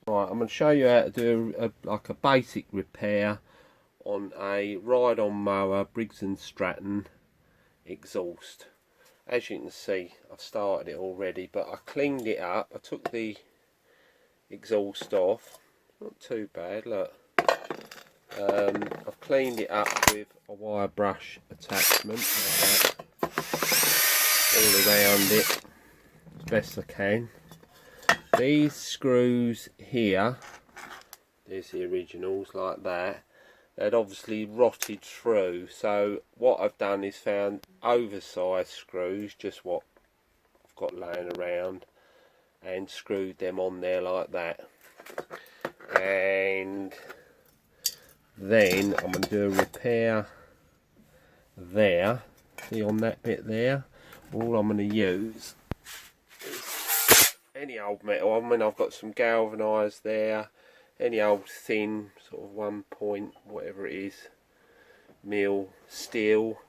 Right, I'm going to show you how to do like a basic repair on a ride-on mower Briggs and Stratton exhaust. As you can see, I've started it already, but I cleaned it up. I took the exhaust off. Not too bad, look. I've cleaned it up with a wire brush attachment like that, all around it as best I can. These screws here, there's the originals like that, they'd obviously rotted through, so what I've done is found oversized screws, just what I've got laying around, and screwed them on there like that. And then I'm going to do a repair there, see on that bit there. All I'm going to use is any old metal. I mean, I've got some galvanised there, any old thin sort of 1 point whatever it is mil steel.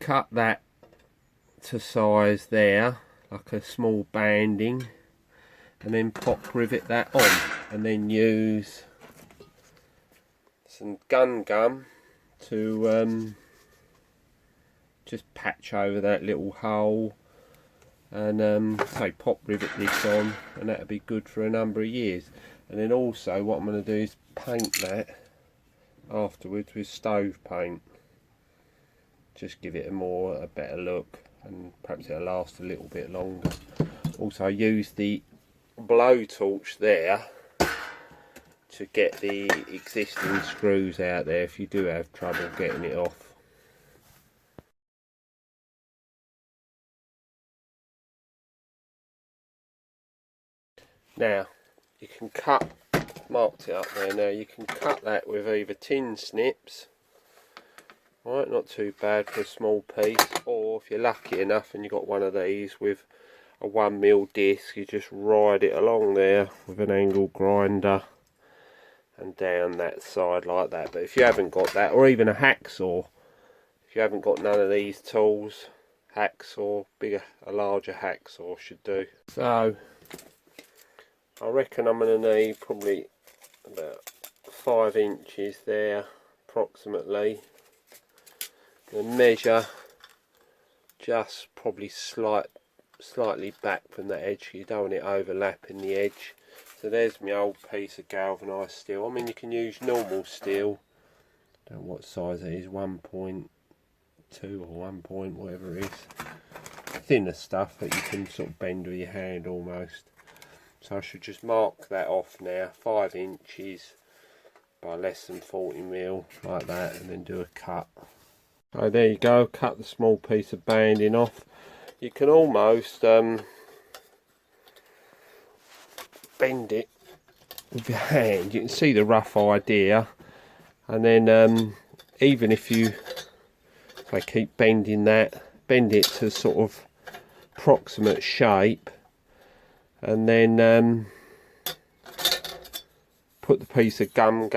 Cut that to size there, like a small banding, and then pop rivet that on, and then use some gun gum to just patch over that little hole, and say pop rivet this on, and that'll be good for a number of years. And then also what I'm going to do is paint that afterwards with stove paint, just give it a better look, and perhaps it'll last a little bit longer. Also use the blowtorch there to get the existing screws out there if you do have trouble getting it off. Now you can cut, marked it up there, now you can cut that with either tin snips, right, not too bad for a small piece, or if you're lucky enough and you've got one of these with a 1mm disc, you just ride it along there with an angle grinder and down that side like that. But if you haven't got that, or even a hacksaw, if you haven't got none of these tools, hacksaw, a larger hacksaw should do. So I reckon I'm going to need probably about 5 inches there approximately. Going to measure just probably slightly back from the edge, you don't want it overlapping the edge. So there's my old piece of galvanised steel. I mean, you can use normal steel, I don't know what size it is, 1.2 or 1 point, whatever it is, thinner stuff that you can sort of bend with your hand almost. So I should just mark that off now, 5 inches by less than 40mm like that, and then do a cut. So there you go, cut the small piece of banding off. You can almost bend it with your hand, you can see the rough idea, and then even if I keep bending that, bend it to sort of approximate shape, and then put the piece of gum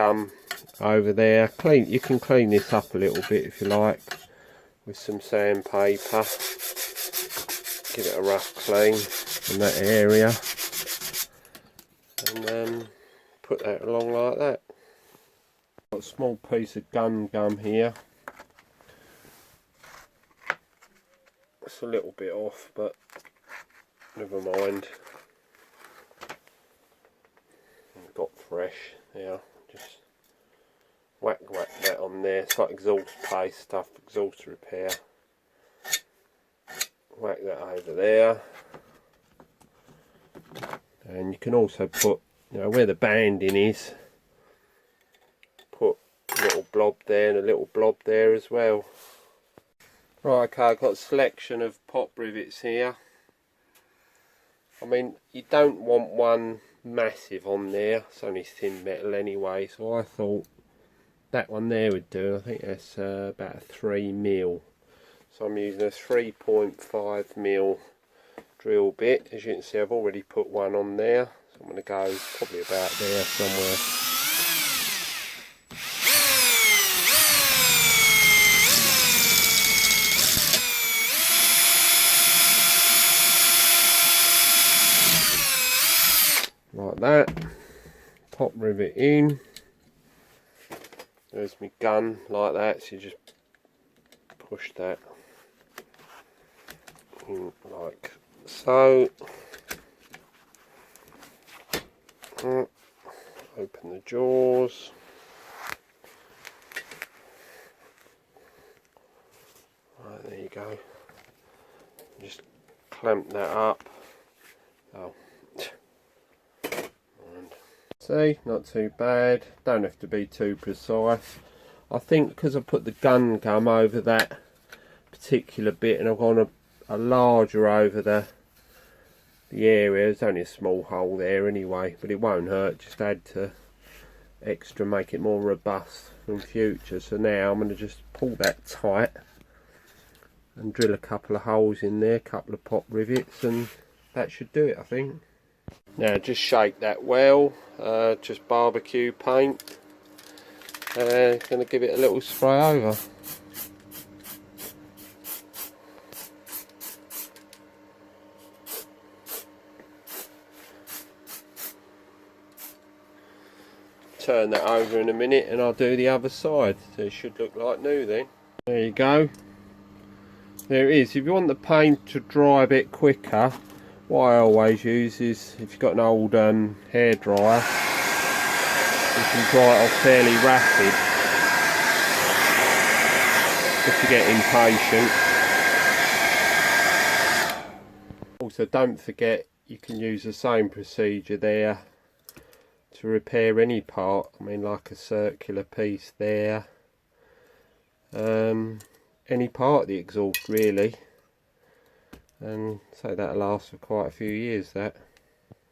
over there. You can clean this up a little bit if you like with some sandpaper, give it a rough clean in that area, and then put that along like that. Got a small piece of gum here. It's a little bit off, but never mind. Got fresh, yeah, just whack that on there. It's like exhaust paste stuff, exhaust repair. Whack that over there, and you can also put, where the banding is, put a little blob there and a little blob there as well. Right, okay, I've got a selection of pop rivets here. I mean, you don't want one massive on there, it's only thin metal anyway, so I thought that one there would do. I think that's about a 3mm. So I'm using a 3.5mm drill bit. As you can see, I've already put one on there, so I'm going to go probably about there somewhere. like that. Pop rivet in. There's my gun like that, so you just push that in like so. Open the jaws. Right, there you go. Just clamp that up. Oh. See, not too bad. Don't have to be too precise. I think because I put the gun gum over that particular bit and I've gone a larger over the area. There's only a small hole there anyway, but it won't hurt. Just add to extra, make it more robust in future. So now I'm going to just pull that tight and drill a couple of holes in there, a couple of pop rivets, and that should do it, I think. Now just shake that well, just barbecue paint, going to give it a little spray over. Turn that over in a minute and I'll do the other side, so it should look like new then. There you go. There it is. If you want the paint to dry a bit quicker, what I always use is, if you've got an old hairdryer, you can dry it off fairly rapid if you get impatient. Also, don't forget you can use the same procedure there to repair any part. I mean, like a circular piece there, any part of the exhaust really, and so that'll last for quite a few years, that.